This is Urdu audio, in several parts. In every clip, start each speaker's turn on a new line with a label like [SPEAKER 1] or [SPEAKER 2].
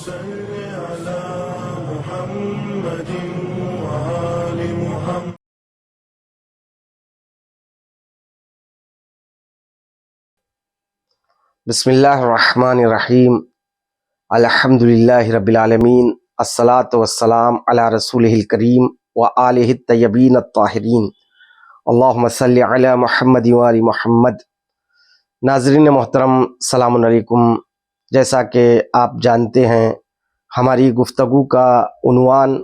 [SPEAKER 1] صل على محمد وآل محمد.
[SPEAKER 2] بسم اللہ الرحمن الرحیم. الحمد للہ رب العالمین. الصلاۃ والسلام علی رسولہ الکریم وآلہ الطیبین الطاہرین. اللہم صلی علی محمد وآل محمد. ناظرین محترم، السلام علیکم. جیسا کہ آپ جانتے ہیں، ہماری گفتگو کا عنوان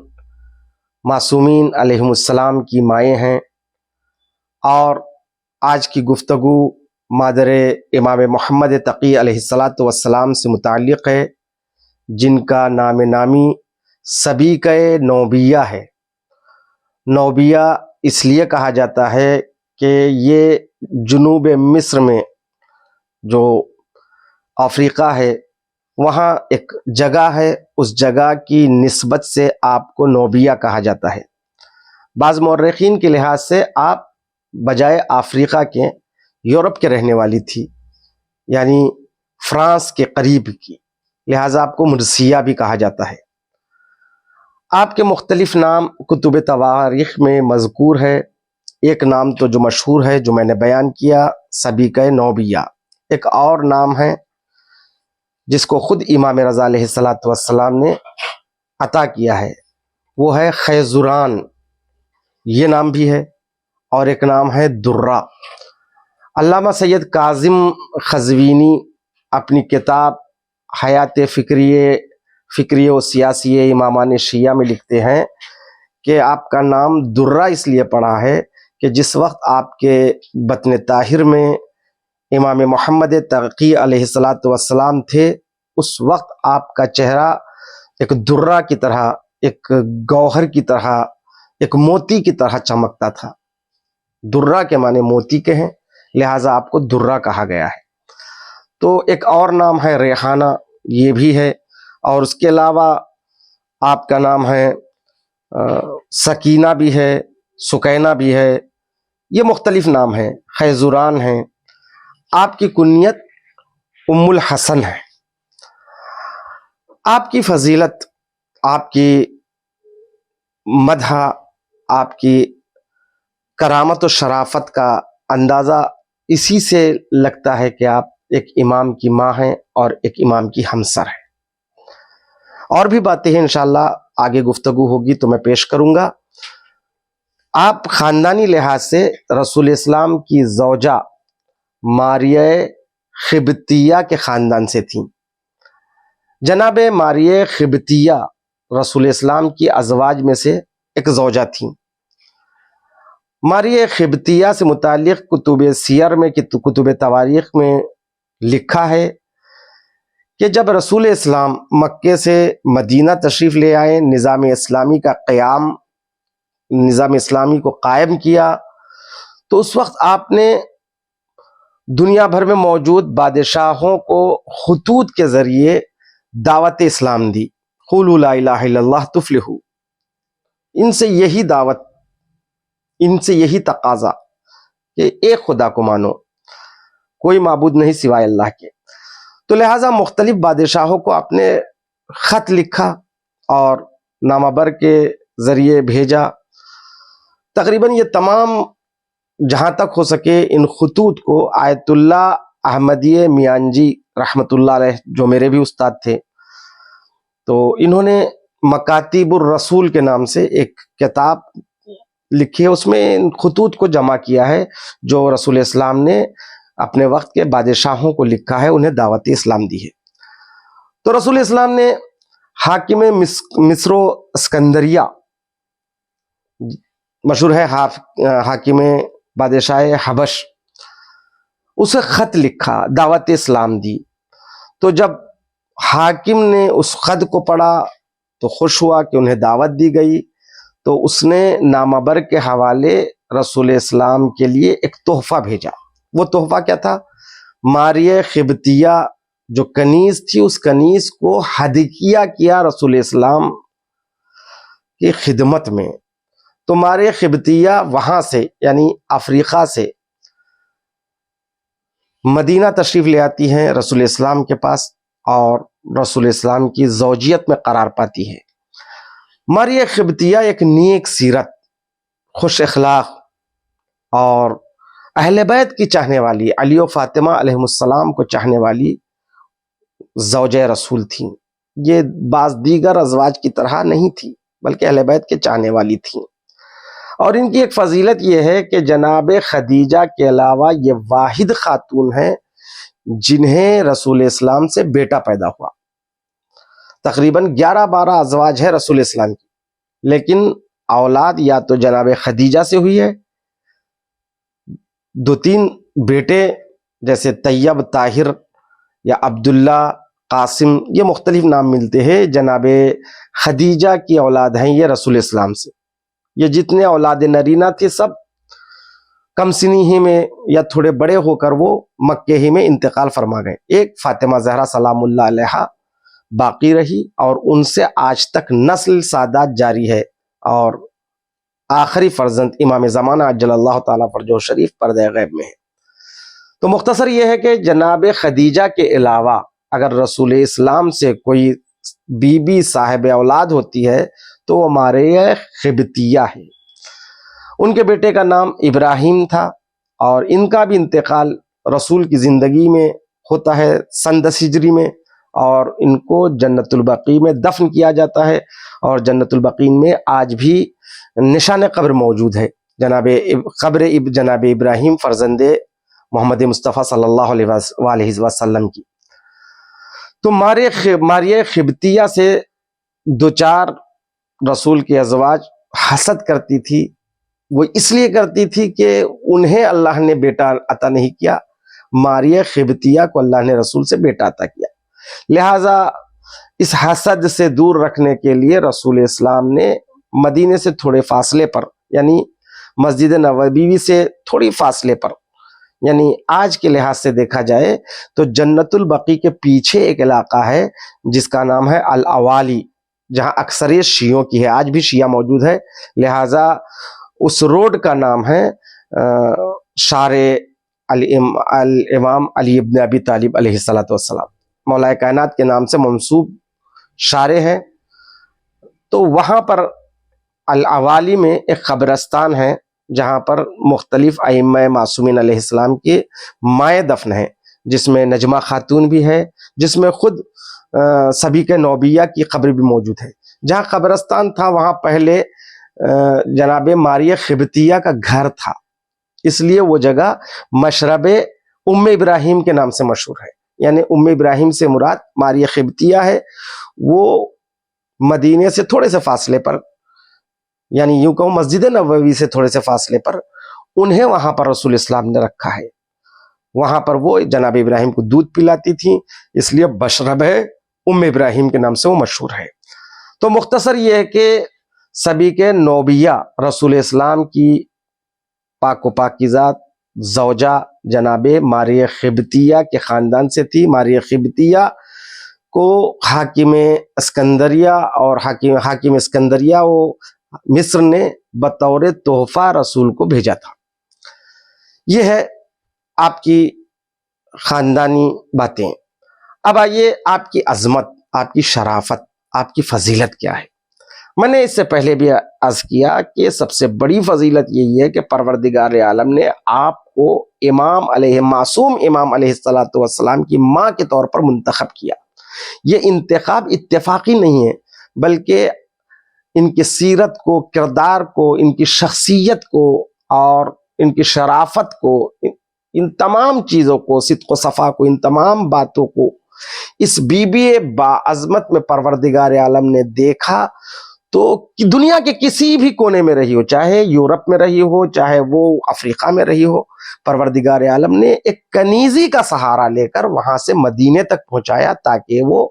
[SPEAKER 2] معصومین علیہم السلام کی مائیں ہیں، اور آج کی گفتگو مادر امام محمد تقی علیہ السلام سے متعلق ہے، جن کا نام نامی سبیکہ نوبیہ ہے. نوبیہ اس لیے کہا جاتا ہے کہ یہ جنوب مصر میں جو افریقہ ہے وہاں ایک جگہ ہے، اس جگہ کی نسبت سے آپ کو نوبیہ کہا جاتا ہے. بعض مورخین کے لحاظ سے آپ بجائے افریقہ کے یورپ کے رہنے والی تھی، یعنی فرانس کے قریب کی، لہٰذا آپ کو مرثیہ بھی کہا جاتا ہے. آپ کے مختلف نام کتب تواریخ میں مذکور ہے. ایک نام تو جو مشہور ہے، جو میں نے بیان کیا، سبیکہ نوبیہ. ایک اور نام ہے جس کو خود امام رضا علیہ السلام نے عطا کیا ہے، وہ ہے خیزران، یہ نام بھی ہے. اور ایک نام ہے درہ. علامہ سید کاظم قزوینی اپنی کتاب حیات فکری و سیاسی امامان شیعہ میں لکھتے ہیں کہ آپ کا نام درہ اس لیے پڑا ہے کہ جس وقت آپ کے بطن طاہر میں امام محمد تقی علیہ السلام تھے، اس وقت آپ کا چہرہ ایک درہ کی طرح، ایک گوہر کی طرح، ایک موتی کی طرح چمکتا تھا. درہ کے معنی موتی کے ہیں، لہٰذا آپ کو درہ کہا گیا ہے. تو ایک اور نام ہے ریحانہ، یہ بھی ہے. اور اس کے علاوہ آپ کا نام ہے سکینہ بھی ہے، سکینہ بھی ہے. یہ مختلف نام ہیں، خیزران ہیں. آپ کی کنیت ام الحسن ہے. آپ کی فضیلت، آپ کی مدح، آپ کی کرامت و شرافت کا اندازہ اسی سے لگتا ہے کہ آپ ایک امام کی ماں ہیں اور ایک امام کی ہمسر ہیں. اور بھی باتیں ہیں، انشاءاللہ آگے گفتگو ہوگی تو میں پیش کروں گا. آپ خاندانی لحاظ سے رسول اسلام کی زوجہ ماریہ قبطیہ کے خاندان سے تھیں. جناب ماریہ قبطیہ رسول اسلام کی ازواج میں سے ایک زوجہ تھیں. ماریہ قبطیہ سے متعلق کتب سیر میں، کتب تواریخ میں لکھا ہے کہ جب رسول اسلام مکے سے مدینہ تشریف لے آئے، نظام اسلامی کو قائم کیا، تو اس وقت آپ نے دنیا بھر میں موجود بادشاہوں کو خطوط کے ذریعے دعوت اسلام دی. قولوا لا الہ الا اللہ تفلحوا. ان سے یہی دعوت، ان سے یہی تقاضا کہ ایک خدا کو مانو، کوئی معبود نہیں سوائے اللہ کے. تو لہٰذا مختلف بادشاہوں کو آپ نے خط لکھا اور نامہ بر کے ذریعے بھیجا. تقریباً یہ تمام، جہاں تک ہو سکے، ان خطوط کو آیت اللہ احمدی میانجی رحمۃ اللہ علیہ، جو میرے بھی استاد تھے، تو انہوں نے مکاتیب الرسول کے نام سے ایک کتاب لکھی ہے. اس میں ان خطوط کو جمع کیا ہے جو رسول اسلام نے اپنے وقت کے بادشاہوں کو لکھا ہے، انہیں دعوت اسلام دی ہے. تو رسول اسلام نے حاکم مصر و اسکندریہ، مشہور ہے حاکم بادشاہ حبش، اسے خط لکھا، دعوت اسلام دی. تو جب حاکم نے اس خط کو پڑھا تو خوش ہوا کہ انہیں دعوت دی گئی. تو اس نے نامہ بر کے حوالے رسول اسلام کے لیے ایک تحفہ بھیجا. وہ تحفہ کیا تھا؟ ماریہ قبطیہ جو کنیز تھی، اس کنیز کو ہدیہ کیا رسول اسلام کی خدمت میں. تو ماریہ قبطیہ وہاں سے، یعنی افریقہ سے، مدینہ تشریف لے آتی ہیں رسول اسلام کے پاس، اور رسول اسلام کی زوجیت میں قرار پاتی ہے۔ ماریہ قبطیہ ایک نیک سیرت، خوش اخلاق اور اہل بیت کی چاہنے والی، علی و فاطمہ علیہم السلام کو چاہنے والی زوجہ رسول تھیں۔ یہ بعض دیگر ازواج کی طرح نہیں تھی بلکہ اہل بیت کے چاہنے والی تھیں۔ اور ان کی ایک فضیلت یہ ہے کہ جناب خدیجہ کے علاوہ یہ واحد خاتون ہیں جنہیں رسول اسلام سے بیٹا پیدا ہوا۔ تقریباً 11-12 ازواج ہیں رسول اسلام کی، لیکن اولاد یا تو جناب خدیجہ سے ہوئی ہے، 2-3 بیٹے جیسے طیب، طاہر یا عبداللہ، قاسم، یہ مختلف نام ملتے ہیں۔ جناب خدیجہ کی اولاد ہیں یہ رسول اسلام سے۔ یہ جتنے اولاد نرینہ تھے سب کم سنی ہی میں یا تھوڑے بڑے ہو کر وہ مکے ہی میں انتقال فرما گئے۔ ایک فاطمہ زہرا سلام اللہ علیہا باقی رہی اور ان سے آج تک نسل سادات جاری ہے، اور آخری فرزند امام زمانہ عجل اللہ تعالیٰ فرجہ شریف پردہ غیب میں ہے۔ تو مختصر یہ ہے کہ جناب خدیجہ کے علاوہ اگر رسول اسلام سے کوئی بی بی صاحب اولاد ہوتی ہے تو وہ ماریہ قبطیہ ہے۔ ان کے بیٹے کا نام ابراہیم تھا، اور ان کا بھی انتقال رسول کی زندگی میں ہوتا ہے سن 10 ہجری میں، اور ان کو جنت البقیع میں دفن کیا جاتا ہے، اور جنت البقیع میں آج بھی نشان قبر موجود ہے قبر جناب ابراہیم فرزند محمد مصطفیٰ صلی اللہ علیہ وسلم کی۔ تو ماریہ قبطیہ سے 2-4 رسول کے ازواج حسد کرتی تھی۔ وہ اس لیے کرتی تھی کہ انہیں اللہ نے بیٹا عطا نہیں کیا، ماریہ قبطیہ کو اللہ نے رسول سے بیٹا عطا کیا۔ لہٰذا اس حسد سے دور رکھنے کے لیے رسول اسلام نے مدینے سے تھوڑے فاصلے پر، یعنی مسجد نبوی سے تھوڑی فاصلے پر، یعنی آج کے لحاظ سے دیکھا جائے تو جنت البقیع کے پیچھے ایک علاقہ ہے جس کا نام ہے الاوالی، جہاں اکثریت شیعوں کی ہے، آج بھی شیعہ موجود ہے، لہٰذا اس روڈ کا نام ہے شارع الامام علی ابن ابی طالب علیہ السلام، مولا کائنات کے نام سے منسوب شارع ہے۔ تو وہاں پر الاوالی میں ایک قبرستان ہے جہاں پر مختلف ائمہ معصومین علیہ السلام کے مائع دفن ہیں، جس میں نجمہ خاتون بھی ہے، جس میں خود سبیق نوبیہ کی قبر بھی موجود ہے۔ جہاں قبرستان تھا وہاں پہلے جناب ماریہ قبطیہ کا گھر تھا، اس لیے وہ جگہ مشرب ام ابراہیم کے نام سے مشہور ہے، یعنی ام ابراہیم سے مراد ماریہ قبطیہ ہے۔ وہ مدینے سے تھوڑے سے فاصلے پر، یعنی یوں کہوں مسجد نبوی سے تھوڑے سے فاصلے پر، انہیں وہاں پر رسول اسلام نے رکھا ہے۔ وہاں پر وہ جناب ابراہیم کو دودھ پلاتی تھیں، اس لیے مشرب ام ابراہیم کے نام سے وہ مشہور ہے۔ تو مختصر یہ ہے کہ سبیق نوبیہ رسول اسلام کی پاک و پاکیزہ زوجہ جناب ماریہ قبطیہ کے خاندان سے تھی۔ ماریہ قبطیہ کو حاکم اسکندریہ اور حاکم اسکندریہ و مصر نے بطور تحفہ رسول کو بھیجا تھا۔ یہ ہے آپ کی خاندانی باتیں۔ اب آئیے آپ کی عظمت، آپ کی شرافت، آپ کی فضیلت کیا ہے۔ میں نے اس سے پہلے بھی عرض کیا کہ سب سے بڑی فضیلت یہی ہے کہ پروردگار عالم نے آپ کو معصوم امام علیہ السلام کی ماں کے طور پر منتخب کیا۔ یہ انتخاب اتفاقی نہیں ہے، بلکہ ان کی سیرت کو، کردار کو، ان کی شخصیت کو اور ان کی شرافت کو، ان تمام چیزوں کو، صدق و صفا کو، ان تمام باتوں کو اس بی بی باعظمت میں پروردگار عالم نے دیکھا تو دنیا کے کسی بھی کونے میں رہی ہو، چاہے یورپ میں رہی ہو، چاہے وہ افریقہ میں رہی ہو، پروردگار عالم نے ایک کنیزی کا سہارا لے کر وہاں سے مدینے تک پہنچایا تاکہ وہ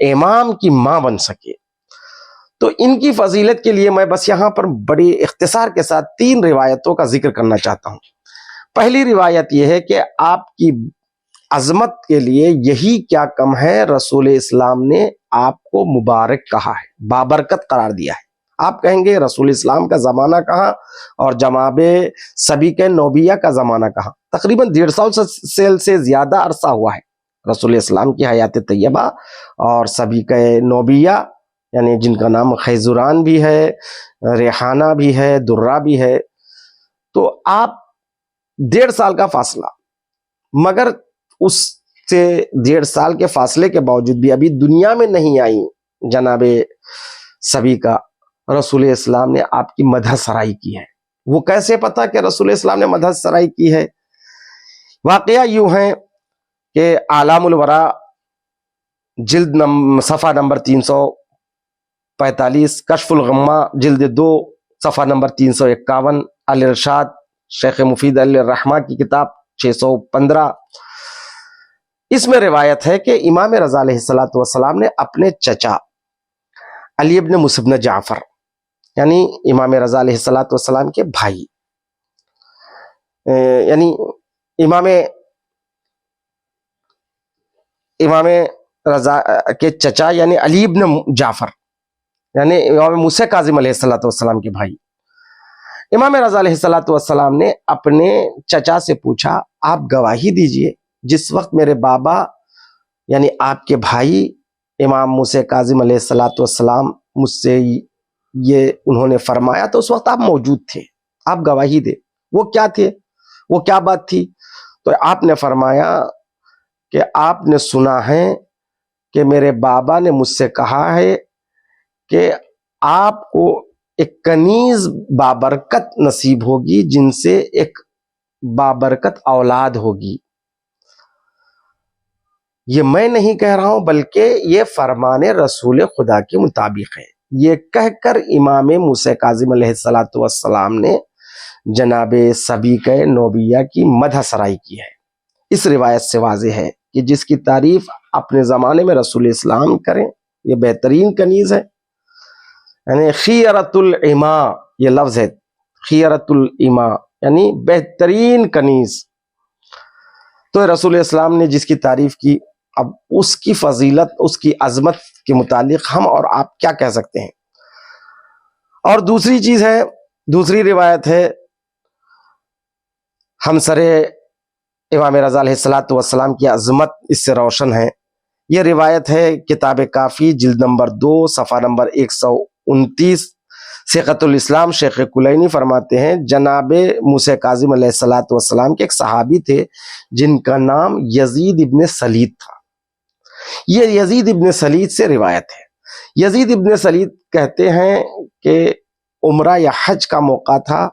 [SPEAKER 2] امام کی ماں بن سکے۔ تو ان کی فضیلت کے لیے میں بس یہاں پر بڑی اختصار کے ساتھ 3 روایتوں کا ذکر کرنا چاہتا ہوں۔ پہلی روایت یہ ہے کہ آپ کی عظمت کے لیے یہی کیا کم ہے، رسول اسلام نے آپ کو مبارک کہا ہے، بابرکت قرار دیا ہے۔ آپ کہیں گے رسول اسلام کا زمانہ کہاں اور جناب سبیق نوبیہ کا زمانہ کہاں؟ تقریباً 150 سال سے زیادہ عرصہ ہوا ہے رسول اسلام کی حیات طیبہ اور سبیکہ نوبیہ یعنی جن کا نام خیزران بھی ہے، ریحانہ بھی ہے، درہ بھی ہے، تو آپ 1.5 سال کا فاصلہ، مگر اس سے 1.5 سال کے فاصلے کے باوجود بھی ابھی دنیا میں نہیں آئی جناب سبیکہ، رسول اسلام نے آپ کی مدح سرائی کی ہے۔ وہ کیسے پتا کہ رسول اسلام نے مدح سرائی کی ہے؟ واقعہ یوں ہے کہ اعلام الورا جلد صفحہ نمبر 345، کشف الغمہ جلد 2 صفحہ نمبر 351، الارشاد شیخ مفید علیہ الرحمہ کی کتاب 615، اس میں روایت ہے کہ امام رضا علیہ السلام نے اپنے چچا علی ابن موسی بن جعفر یعنی امام رضا علیہ السلام کے بھائی، یعنی امام رضا کے چچا یعنی علی ابن جعفر یعنی امام موسی کاظم علیہ السلام کے بھائی، امام رضا علیہ السلام نے اپنے چچا سے پوچھا آپ گواہی دیجئے، جس وقت میرے بابا یعنی آپ کے بھائی امام موسی کاظم علیہ السلام مجھ سے یہ انہوں نے فرمایا تو اس وقت آپ موجود تھے، آپ گواہی دے، وہ کیا تھے، وہ کیا بات تھی؟ تو آپ نے فرمایا کہ آپ نے سنا ہے کہ میرے بابا نے مجھ سے کہا ہے کہ آپ کو ایک کنیز بابرکت نصیب ہوگی، جن سے ایک بابرکت اولاد ہوگی۔ یہ میں نہیں کہہ رہا ہوں بلکہ یہ فرمان رسول خدا کے مطابق ہے۔ یہ کہہ کر امام موسی کاظم علیہ السلام نے جناب سبیکہ نوبیہ کی مدح سرائی کی ہے۔ اس روایت سے واضح ہے کہ جس کی تعریف اپنے زمانے میں رسول اسلام کریں، یہ بہترین کنیز ہے، یعنی خیرۃ العما، یہ لفظ ہے خیرۃ العما یعنی بہترین کنیز۔ تو رسول اسلام نے جس کی تعریف کی، اب اس کی فضیلت، اس کی عظمت کے متعلق ہم اور آپ کیا کہہ سکتے ہیں؟ اور دوسری چیز ہے، دوسری روایت ہے ہمسر امام رضا علیہ السلام کی عظمت اس سے روشن ہے۔ یہ روایت ہے کتاب کافی جلد نمبر 2 صفحہ نمبر 129، سیغۃ الاسلام شیخ کلینی فرماتے ہیں جناب موسی کاظم علیہ السلام کے ایک صحابی تھے جن کا نام یزید ابن سلید تھا۔ یہ یزید ابن سلید سے روایت ہے۔ یزید ابن سلید کہتے ہیں کہ عمرہ یا حج کا موقع تھا،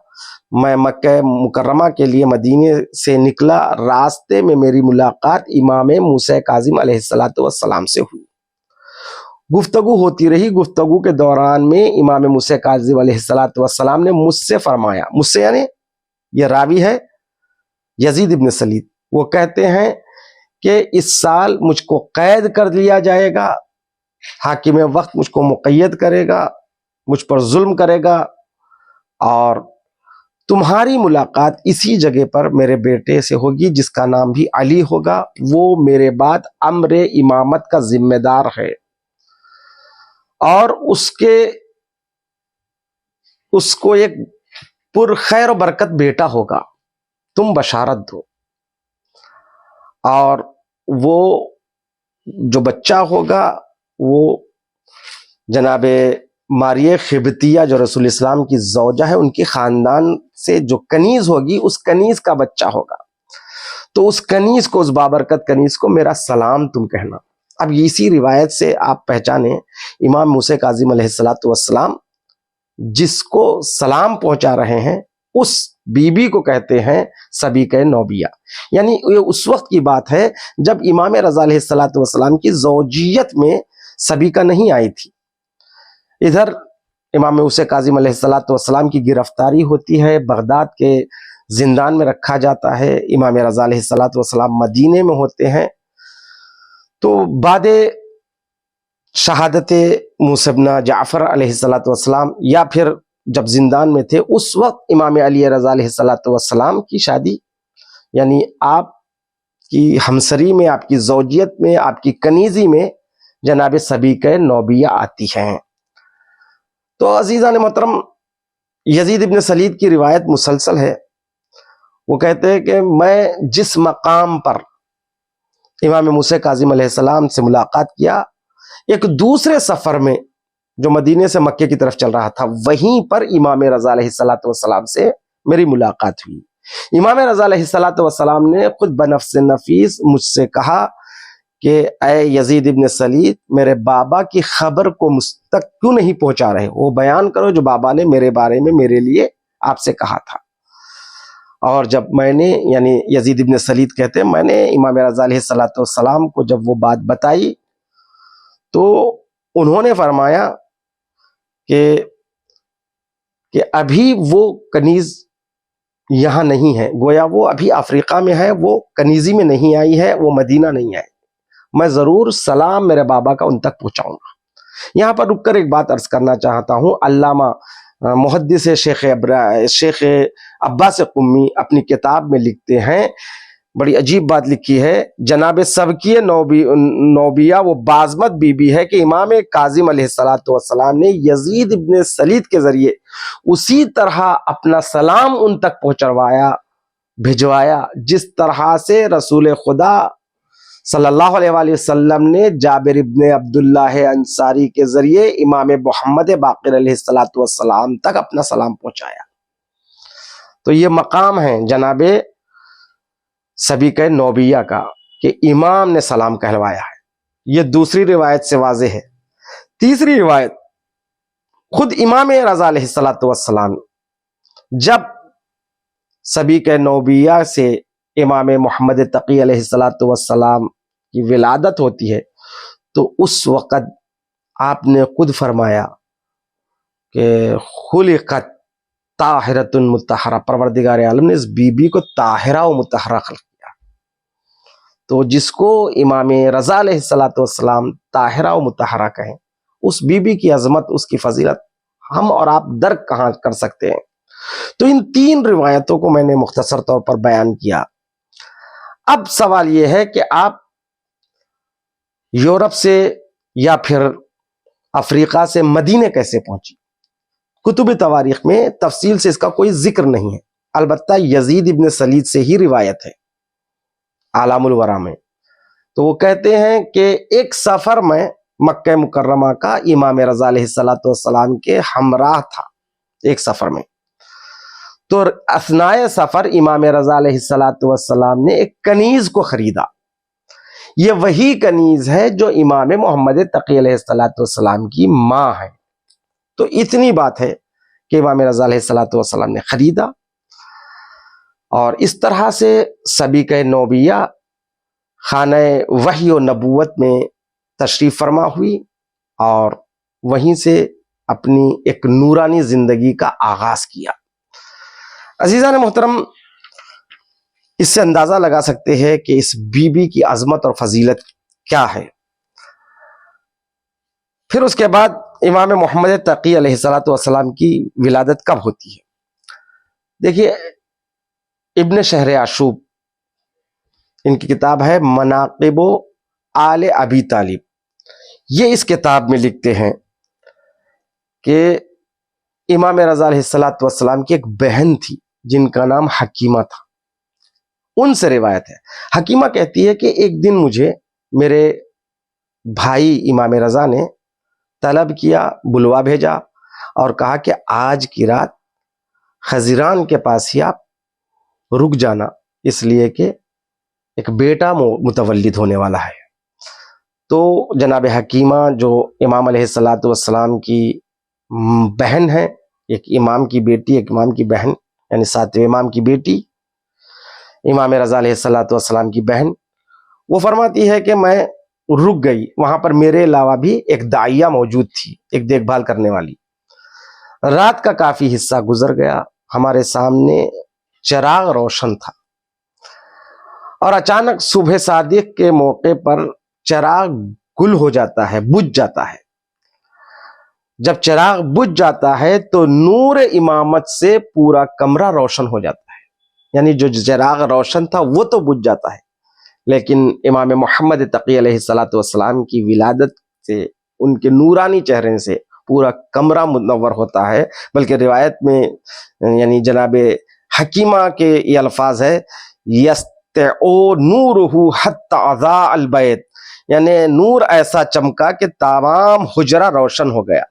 [SPEAKER 2] میں مکہ مکرمہ کے لیے مدینے سے نکلا، راستے میں میری ملاقات امام موسی کاظم علیہ السلام سے ہوئی، گفتگو ہوتی رہی۔ گفتگو کے دوران میں امام موسی کاظم علیہ السلام نے مجھ سے فرمایا، مجھ سے یعنی یہ راوی ہے یزید ابن سلید، وہ کہتے ہیں کہ اس سال مجھ کو قید کر لیا جائے گا، حاکم وقت مجھ کو مقید کرے گا، مجھ پر ظلم کرے گا، اور تمہاری ملاقات اسی جگہ پر میرے بیٹے سے ہوگی جس کا نام بھی علی ہوگا، وہ میرے بعد امر امامت کا ذمہ دار ہے، اور اس کو ایک پر خیر و برکت بیٹا ہوگا، تم بشارت دو۔ اور وہ جو بچہ ہوگا وہ جناب ماریہ خبتیہ جو رسول اسلام کی زوجہ ہے، ان کی خاندان سے جو کنیز ہوگی اس کنیز کا بچہ ہوگا، تو اس کنیز کو، اس بابرکت کنیز کو میرا سلام تم کہنا۔ اب اسی روایت سے آپ پہچانیں امام موسی کاظم علیہ السلام جس کو سلام پہنچا رہے ہیں اس بی بی کو کہتے ہیں سبیکہ نوبیہ، یعنی یہ اس وقت کی بات ہے جب امام رضا علیہ السلام کی زوجیت میں سبیکہ نہیں آئی تھی۔ ادھر امام موسی کاظم علیہ السلام کی گرفتاری ہوتی ہے، بغداد کے زندان میں رکھا جاتا ہے، امام رضا علیہ السلام مدینے میں ہوتے ہیں۔ تو بعد شہادت موسی بن جعفر علیہ السلام یا پھر جب زندان میں تھے اس وقت امام علی رضا علیہ السلام کی شادی، یعنی آپ کی ہمسری میں، آپ کی زوجیت میں، آپ کی کنیزی میں جناب سبیکہ نوبیہ آتی ہیں۔ تو عزیزان محترم، یزید ابن سلید کی روایت مسلسل ہے، وہ کہتے ہیں کہ میں جس مقام پر امام موسیٰ کاظم علیہ السلام سے ملاقات کیا. ایک دوسرے سفر میں جو مدینے سے مکے کی طرف چل رہا تھا، وہیں پر امام رضا علیہ السلام سے میری ملاقات ہوئی. امام رضا علیہ السلام نے خود بنفس نفیس مجھ سے کہا کہ اے یزید ابن سلید، میرے بابا کی خبر کو مجھ تک کیوں نہیں پہنچا رہے؟ وہ بیان کرو جو بابا نے میرے بارے میں میرے لیے آپ سے کہا تھا. اور جب میں نے، یعنی یزید ابن سلید کہتے ہیں، میں نے امام رضا علیہ السلام کو جب وہ بات بتائی تو انہوں نے فرمایا کہ ابھی وہ کنیز یہاں نہیں ہے، گویا وہ ابھی افریقہ میں ہے، وہ کنیزی میں نہیں آئی ہے، وہ مدینہ نہیں آئی. میں ضرور سلام میرے بابا کا ان تک پہنچاؤں گا. یہاں پر رک کر ایک بات عرض کرنا چاہتا ہوں. علامہ محدث شیخ عباس قمی اپنی کتاب میں لکھتے ہیں، بڑی عجیب بات لکھی ہے. جناب سبکی نوبیہ وہ بازمت بی بی ہے کہ امام کاظم علیہ السلام نے یزید ابن سلید کے ذریعے اسی طرح اپنا سلام ان تک بھجوایا جس طرح سے رسول خدا صلی اللہ علیہ وآلہ وسلم نے جابر ابن عبداللہ انصاری کے ذریعے امام محمد باقر علیہ السلام تک اپنا سلام پہنچایا. تو یہ مقام ہے جناب سبیق نوبیہ کا کہ امام نے سلام کہلوایا ہے. یہ دوسری روایت سے واضح ہے. تیسری روایت، خود امام رضا علیہ السلام جب سبیق نوبیہ سے امام محمد تقی علیہ السلام کی ولادت ہوتی ہے تو اس وقت آپ نے خود فرمایا کہ خلقت طاہرۃ مطہرہ، پروردگار عالم نے اس بی بی کو طاہرہ و مطہرہ خلق کیا. تو جس کو امام رضا علیہ السلام طاہرہ و مطہرہ کہیں، اس بی بی کی عظمت، اس کی فضیلت ہم اور آپ درک کہاں کر سکتے ہیں. تو ان تین روایتوں کو میں نے مختصر طور پر بیان کیا. اب سوال یہ ہے کہ آپ یورپ سے یا پھر افریقہ سے مدینے کیسے پہنچی؟ کتب تواریخ میں تفصیل سے اس کا کوئی ذکر نہیں ہے، البتہ یزید ابن سلید سے ہی روایت ہے اعلام الورا میں. تو وہ کہتے ہیں کہ ایک سفر میں مکہ مکرمہ کا امام رضا علیہ السلام کے ہمراہ تھا ایک سفر میں. تو اثناء سفر امام رضا علیہ السلام نے ایک کنیز کو خریدا. یہ وہی کنیز ہے جو امام محمد تقی علیہ السلام کی ماں ہے. تو اتنی بات ہے کہ امام رضا علیہ السلام نے خریدا، اور اس طرح سے سبیق نوبیہ خانہ وحی و نبوت میں تشریف فرما ہوئی، اور وہیں سے اپنی ایک نورانی زندگی کا آغاز کیا. عزیزان محترم، اس سے اندازہ لگا سکتے ہیں کہ اس بی بی کی عظمت اور فضیلت کیا ہے. پھر اس کے بعد امام محمد تقی علیہ السلام کی ولادت کب ہوتی ہے؟ دیکھیے، ابن شہر آشوب، ان کی کتاب ہے مناقب آل ابی طالب، یہ اس کتاب میں لکھتے ہیں کہ امام رضا علیہ السلام کی ایک بہن تھی جن کا نام حکیمہ تھا. ان سے روایت ہے، حکیمہ کہتی ہے کہ ایک دن مجھے میرے بھائی امام رضا نے طلب کیا، بلوا بھیجا اور کہا کہ آج کی رات خضران کے پاس ہی آپ رک جانا، اس لیے کہ ایک بیٹا متولد ہونے والا ہے. تو جناب حکیمہ جو امام علیہ السلام کی بہن ہے، ایک امام کی بیٹی، ایک امام کی بہن، یعنی ساتویں امام کی بیٹی، امام رضا علیہ السلام کی بہن، وہ فرماتی ہے کہ میں رک گئی. وہاں پر میرے علاوہ بھی ایک داعیہ موجود تھی، ایک دیکھ بھال کرنے والی. رات کا کافی حصہ گزر گیا، ہمارے سامنے چراغ روشن تھا، اور اچانک صبح صادق کے موقع پر چراغ گل ہو جاتا ہے، بجھ جاتا ہے. جب چراغ بجھ جاتا ہے تو نور امامت سے پورا کمرہ روشن ہو جاتا ہے. یعنی جو چراغ روشن تھا وہ تو بجھ جاتا ہے، لیکن امام محمد تقی علیہ السلام کی ولادت سے، ان کے نورانی چہرے سے پورا کمرہ منور ہوتا ہے. بلکہ روایت میں یعنی جناب حکیمہ کے یہ الفاظ ہے، نورہ حتی اضاء البیت، یعنی نور ایسا چمکا کہ تمام حجرہ روشن ہو گیا۔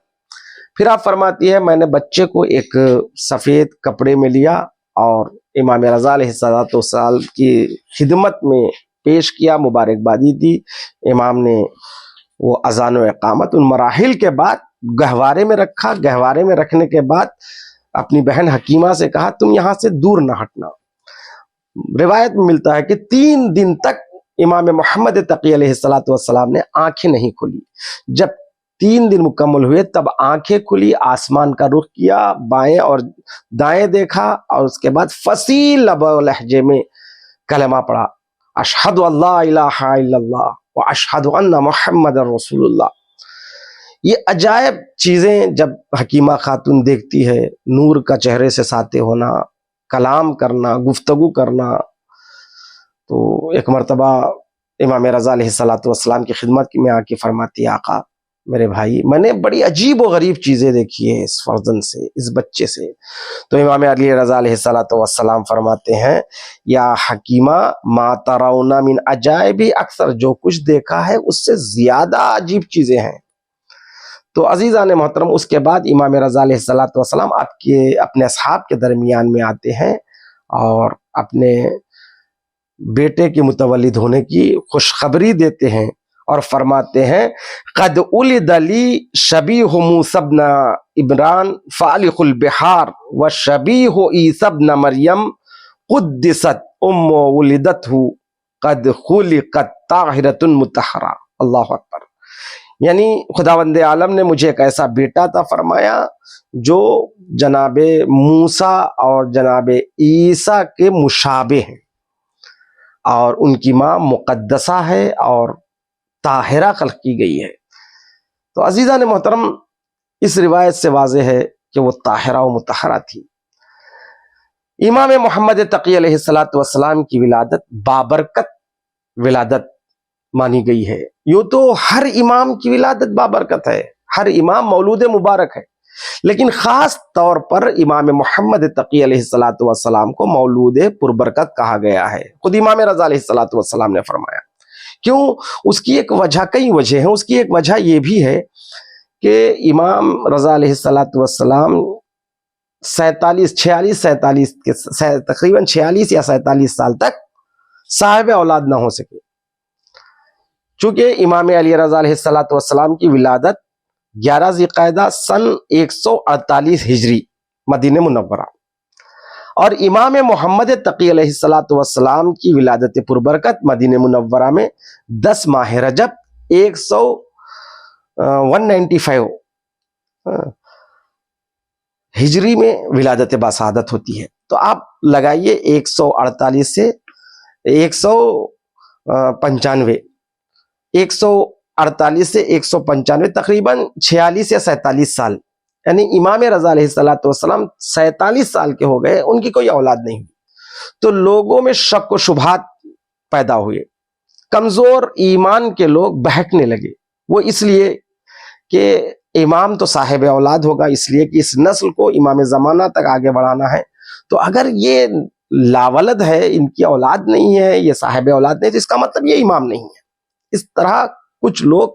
[SPEAKER 2] پھر آپ فرماتی ہے میں نے بچے کو ایک سفید کپڑے میں لیا اور امام رضا علیہ السلام کی خدمت میں پیش کیا، مبارکبادی دی۔ امام نے وہ اذان و اقامت ان مراحل کے بعد گہوارے میں رکھا، گہوارے میں رکھنے کے بعد اپنی بہن حکیمہ سے کہا تم یہاں سے دور نہ ہٹنا۔ روایت میں ملتا ہے کہ 3 دن تک امام محمد تقی علیہ السلام نے آنکھیں نہیں کھولی۔ جب 3 دن مکمل ہوئے تب آنکھیں کھلی، آسمان کا رخ کیا، بائیں اور دائیں دیکھا اور اس کے بعد فصیح لب و لہجے میں کلمہ پڑھا، اشہد ان لا الہ الا اللہ و اشہد ان محمد رسول اللہ۔ یہ عجائب چیزیں جب حکیمہ خاتون دیکھتی ہے، نور کا چہرے سے ساطع ہونا، کلام کرنا، گفتگو کرنا، تو ایک مرتبہ امام رضا علیہ السلام کی خدمت میں آ کے فرماتی آقا میرے بھائی میں نے بڑی عجیب و غریب چیزیں دیکھی ہیں اس فرزند سے، اس بچے سے۔ تو امام علی رضا علیہ السلام فرماتے ہیں یا حکیمہ ما ترون من عجائب، اکثر جو کچھ دیکھا ہے اس سے زیادہ عجیب چیزیں ہیں۔ تو عزیزان محترم اس کے بعد امام رضا علیہ السلام اپنے اصحاب کے درمیان میں آتے ہیں اور اپنے بیٹے کے متولد ہونے کی خوشخبری دیتے ہیں اور فرماتے ہیں قد ولد لی شبیہ موسیٰ بن عمران فالق البحار و شبیہ عیسیٰ بن مریم قدست ولدتہ قد خلقت طاہرۃ مطہرہ۔ اللہ اکبر۔ یعنی خداوند عالم نے مجھے ایک ایسا بیٹا عطا فرمایا جو جناب موسیٰ اور جناب عیسیٰ کے مشابہ ہیں، اور ان کی ماں مقدسہ ہے اور طاہرہ خلق کی گئی ہے۔ تو عزیزان محترم اس روایت سے واضح ہے کہ وہ طاہرہ و مطہرہ تھی۔ امام محمد تقی علیہ السلام کی ولادت بابرکت ولادت مانی گئی ہے۔ یوں تو ہر امام کی ولادت بابرکت ہے، ہر امام مولود مبارک ہے، لیکن خاص طور پر امام محمد تقی علیہ السلام کو مولود پربرکت کہا گیا ہے۔ خود امام رضا علیہ السلام نے فرمایا۔ کیوں؟ اس کی ایک وجہ، کئی وجہ ہیں۔ اس کی ایک وجہ یہ بھی ہے کہ امام رضا علیہ السلام 47 تقریباً 46 یا 47 سال تک صاحب اولاد نہ ہو سکے، چونکہ امام علی رضا علیہ السلام کی ولادت 11 ذی القعدہ سن 148 ہجری مدینہ منورہ، اور امام محمد تقی علیہ السلام کی ولادت پربرکت مدینہ منورہ میں 10 ماہ رجب 195 ہجری میں ولادت باسعادت ہوتی ہے۔ تو آپ لگائیے 148 سے 195، 148 سے 195 تقریباً 46 یا 47 سال، یعنی امام رضا علیہ السلام 47 سال کے ہو گئے، ان کی کوئی اولاد نہیں ہوئی۔ تو لوگوں میں شک و شبہات پیدا ہوئے، کمزور ایمان کے لوگ بہکنے لگے۔ وہ اس لیے کہ امام تو صاحب اولاد ہوگا، اس لیے کہ اس نسل کو امام زمانہ تک آگے بڑھانا ہے، تو اگر یہ لاولد ہے، ان کی اولاد نہیں ہے، یہ صاحب اولاد نہیں، تو اس کا مطلب یہ امام نہیں ہے۔ اس طرح کچھ لوگ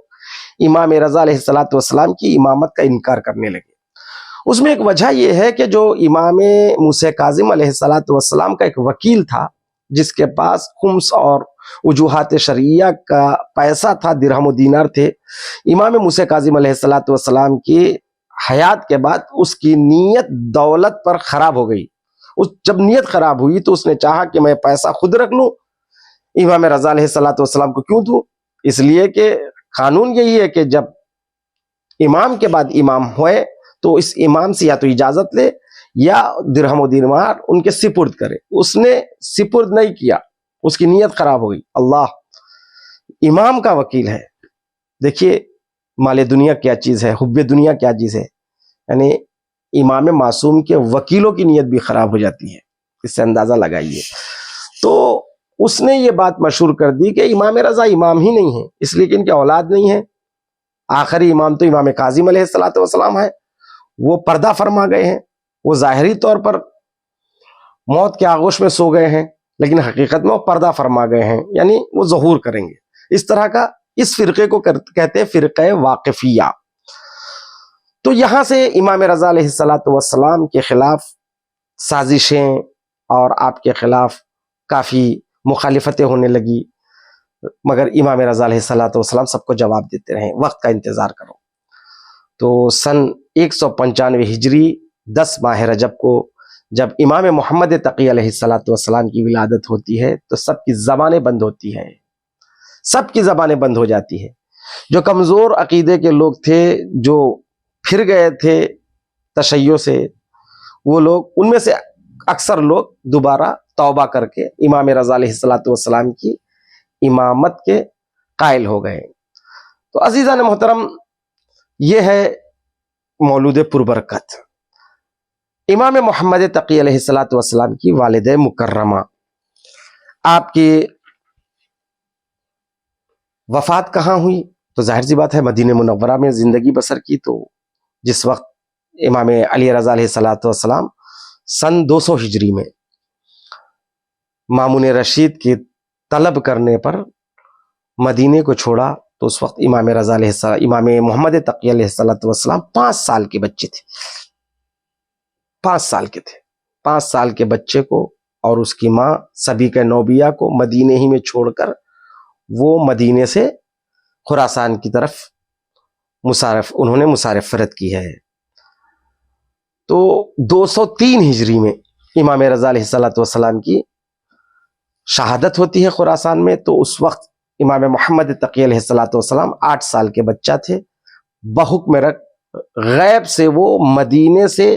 [SPEAKER 2] امام رضا علیہ السلام کی امامت کا انکار کرنے لگے۔ اس میں ایک وجہ یہ ہے کہ جو امام موسیٰ کاظم علیہ السلام کا ایک وکیل تھا، جس کے پاس خمس اور وجوہات شرعیہ کا پیسہ تھا، درہم و دینار تھے، امام موسیٰ کاظم علیہ السلام کی حیات کے بعد اس کی نیت دولت پر خراب ہو گئی۔ جب نیت خراب ہوئی تو اس نے چاہا کہ میں پیسہ خود رکھ لوں، امام رضا علیہ السلام کو کیوں دوں؟ اس لیے کہ قانون یہی ہے کہ جب امام کے بعد امام ہوئے تو اس امام سے یا تو اجازت لے یا درہم و دینار ان کے سپرد کرے۔ اس نے سپرد نہیں کیا، اس کی نیت خراب ہو گئی۔ اللہ امام کا وکیل ہے، دیکھیے مال دنیا کیا چیز ہے، حب دنیا کیا چیز ہے، یعنی امام معصوم کے وکیلوں کی نیت بھی خراب ہو جاتی ہے، اس سے اندازہ لگائیے۔ تو اس نے یہ بات مشہور کر دی کہ امام رضا امام ہی نہیں ہے، اس لیے کہ ان کے اولاد نہیں ہے۔ آخری امام تو امام کاظم علیہ السلام ہے، وہ پردہ فرما گئے ہیں، وہ ظاہری طور پر موت کے آغوش میں سو گئے ہیں، لیکن حقیقت میں وہ پردہ فرما گئے ہیں، یعنی وہ ظہور کریں گے۔ اس طرح کا اس فرقے کو کہتے ہیں فرقہ واقفیہ۔ تو یہاں سے امام رضا علیہ السلام کے خلاف سازشیں اور آپ کے خلاف کافی مخالفتیں ہونے لگی، مگر امام رضا علیہ السلام سب کو جواب دیتے رہے، وقت کا انتظار کرو۔ تو سن 195 ہجری 10 ماہ رجب کو جب امام محمد تقی علیہ السلام کی ولادت ہوتی ہے تو سب کی زبانیں بند ہوتی ہے، سب کی زبانیں بند ہو جاتی ہے۔ جو کمزور عقیدے کے لوگ تھے، جو پھر گئے تھے تشیع سے، وہ لوگ، ان میں سے اکثر لوگ دوبارہ توبہ کر کے امام رضا علیہ السلام کی امامت کے قائل ہو گئے۔ تو عزیزان محترم، یہ ہے مولود پربرکت امام محمد تقی علیہ السلام کی والدہ مکرمہ۔ آپ کی وفات کہاں ہوئی؟ تو ظاہر سی بات ہے مدینہ منورہ میں زندگی بسر کی۔ تو جس وقت امام علی رضا علیہ السلام سن 200 ہجری میں مامون رشید کی طلب کرنے پر مدینے کو چھوڑا، تو اس وقت امام محمد تقی علیہ السلام 5 سال کے بچے تھے، 5 سال کے تھے۔ 5 سال کے بچے کو اور اس کی ماں سبیکہ نوبیہ کو مدینے ہی میں چھوڑ کر وہ مدینے سے خراسان کی طرف انہوں نے مسافرت کی ہے۔ تو 203 ہجری میں امام رضا علیہ السلام کی شہادت ہوتی ہے خراسان میں۔ تو اس وقت امام محمد تقی علیہ السلام 8 سال کے بچہ تھے۔ بحکم غیب سے وہ مدینے سے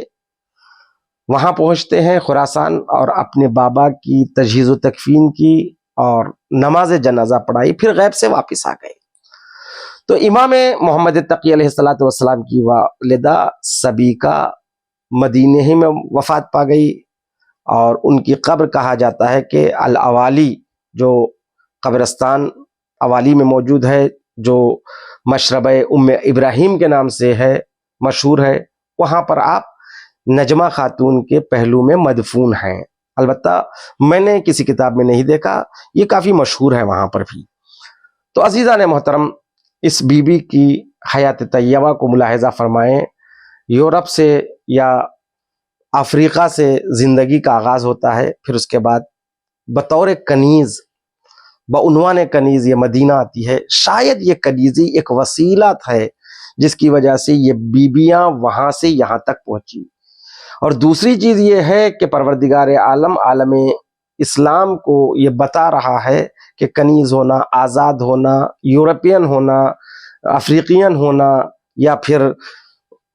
[SPEAKER 2] وہاں پہنچتے ہیں خراسان، اور اپنے بابا کی تجہیز و تکفین کی اور نماز جنازہ پڑھائی، پھر غیب سے واپس آ گئے۔ تو امام محمد تقی علیہ السلام کی والدہ سبیکہ مدینے ہی میں وفات پا گئی، اور ان کی قبر کہا جاتا ہے کہ الاوالی، جو قبرستان اوالی میں موجود ہے، جو مشربہ ام ابراہیم کے نام سے ہے، مشہور ہے، وہاں پر آپ نجمہ خاتون کے پہلو میں مدفون ہیں۔ البتہ میں نے کسی کتاب میں نہیں دیکھا، یہ کافی مشہور ہے وہاں پر بھی۔ تو عزیزان محترم، اس بی بی کی حیات طیبہ کو ملاحظہ فرمائیں۔ یورپ سے یا افریقہ سے زندگی کا آغاز ہوتا ہے، پھر اس کے بعد بطور کنیز، بعنوان کنیز یہ مدینہ آتی ہے۔ شاید یہ کنیزی ایک وسیلہ ہے جس کی وجہ سے یہ بیبیاں وہاں سے یہاں تک پہنچی۔ اور دوسری چیز یہ ہے کہ پروردگار عالم عالم اسلام کو یہ بتا رہا ہے کہ کنیز ہونا، آزاد ہونا، یورپین ہونا، افریقین ہونا، یا پھر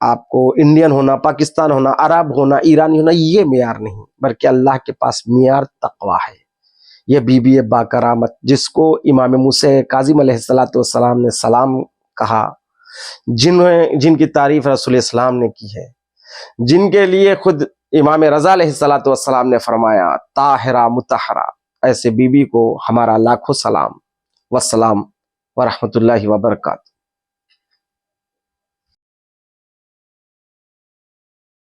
[SPEAKER 2] آپ کو انڈین ہونا، پاکستان ہونا، عرب ہونا، ایرانی ہونا، یہ معیار نہیں، بلکہ اللہ کے پاس معیار تقویٰ ہے۔ یہ بی بی با کرامت، جس کو امام موسیٰ کاظم علیہ السلام نے سلام کہا، جن کی تعریف رسول اسلام نے کی ہے، جن کے لیے خود امام رضا علیہ السلام نے فرمایا طاہرہ مطہرہ، ایسے بی بی کو ہمارا لاکھوں سلام والسلام ورحمۃ اللہ وبرکاتہ۔